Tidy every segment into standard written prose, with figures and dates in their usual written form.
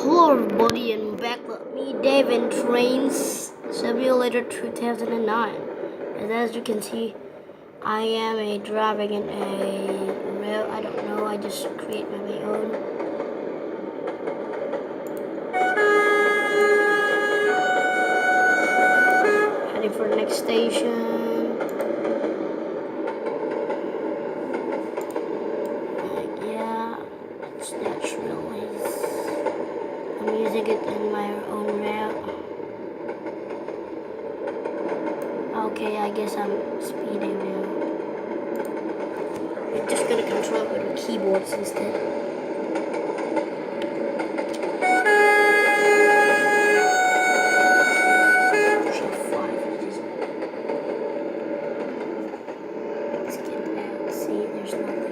Hello everybody and back with me, Dave in Trains Simulator 2009. And as you can see, I am driving in a rail. I don't know, I just create my own. Heading for the next station. Yeah, that's really. I'm using it in my own route. Okay, I guess I'm speeding now. I'm just gonna control it with the keyboards instead. Shift 5. Let's get out. See, there's nothing.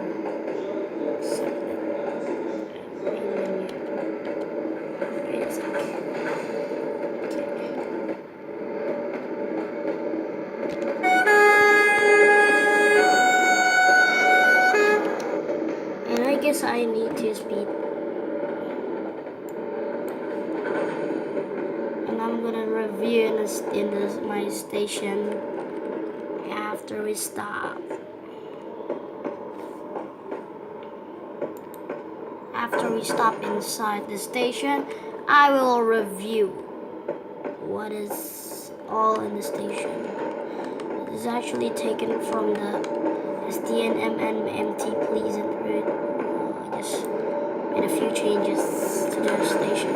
And I guess I need to speed. And I'm gonna review in my station after we stop. After we stop inside the station, I will review what is all in the station. It is actually taken from the SDNMNMT Pleasant route. I just made a few changes to the station.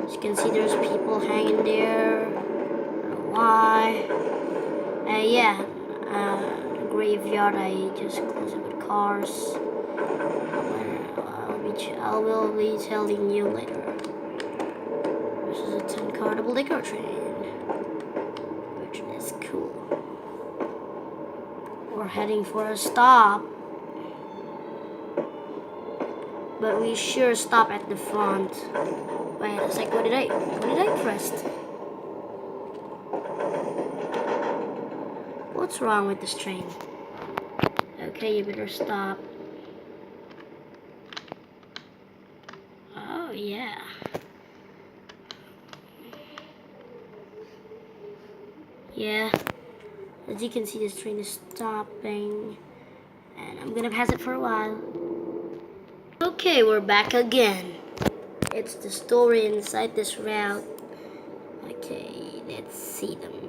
As you can see, there's people hanging there. I don't know why. The graveyard, I just close it with cars. I will be telling you later. This is a 10-car double-decker train, which is cool. We're heading for a stop, but we sure stop at the front. Wait a sec, what did I press? What's wrong with this train? Okay, you better stop. Oh yeah. Yeah. As you can see, this train is stopping, and I'm gonna pass it for a while. Okay, we're back again. It's the story inside this route. Okay, let's see them.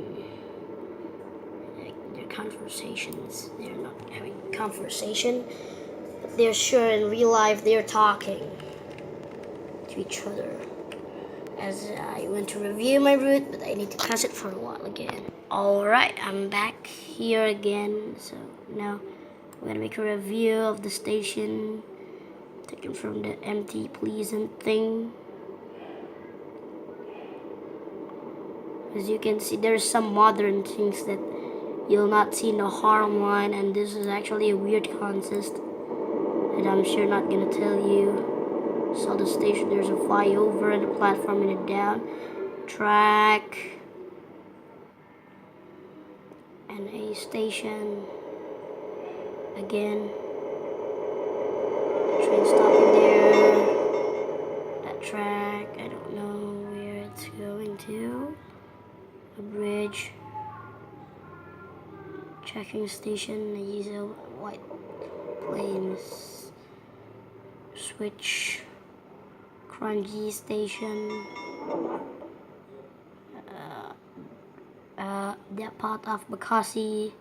Their conversations. They're not having conversation, but they're sure in real life they're talking to each other. As I went to review my route, but I need to pass it for a while again. Alright, I'm back here again. So now I'm gonna make a review of the station taken from the empty pleasant thing. As you can see, there's some modern things that you'll not see in the harm line, and this is actually a weird concept that I'm sure not gonna tell you. So the station, there's a flyover and a platform and a down track and a station again. Train stopping there. That track, I don't know where it's going to. A bridge. Checking station, I use a white planes. Switch. Crunchy station. That part of Bakassi.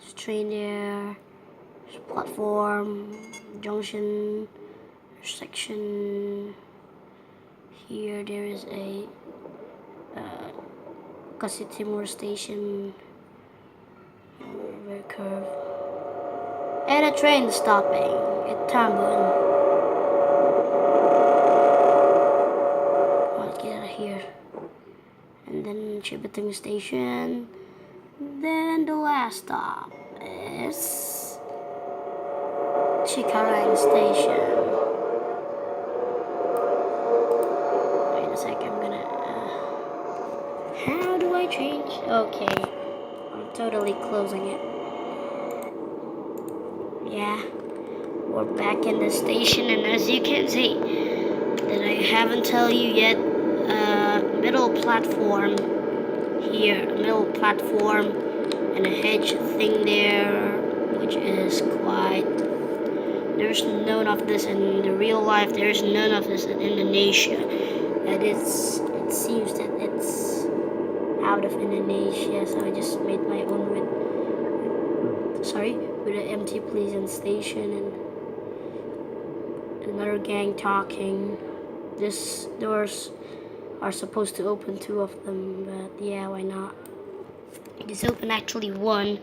There's train there. There's platform, junction, section. Here there is a Bakassi Timur station. Very curve. And a train stopping at Tambun. Here, and then Chibatung station. Then the last stop is Chikarang station. Wait a sec, I'm gonna how do I change? Okay, I'm totally closing it. Yeah, we're back in the station, and as you can see, haven't tell you yet, middle platform here, middle platform, and a hedge thing there, which is quite. There's none of this in the real life. There's none of this in Indonesia, and it seems that it's out of Indonesia. So I just made my own with an empty police station and another gang talking. This doors are supposed to open, 2 of them, but yeah, why not? This open actually 1.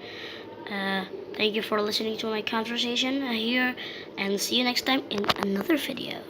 Thank you for listening to my conversation here, and see you next time in another video.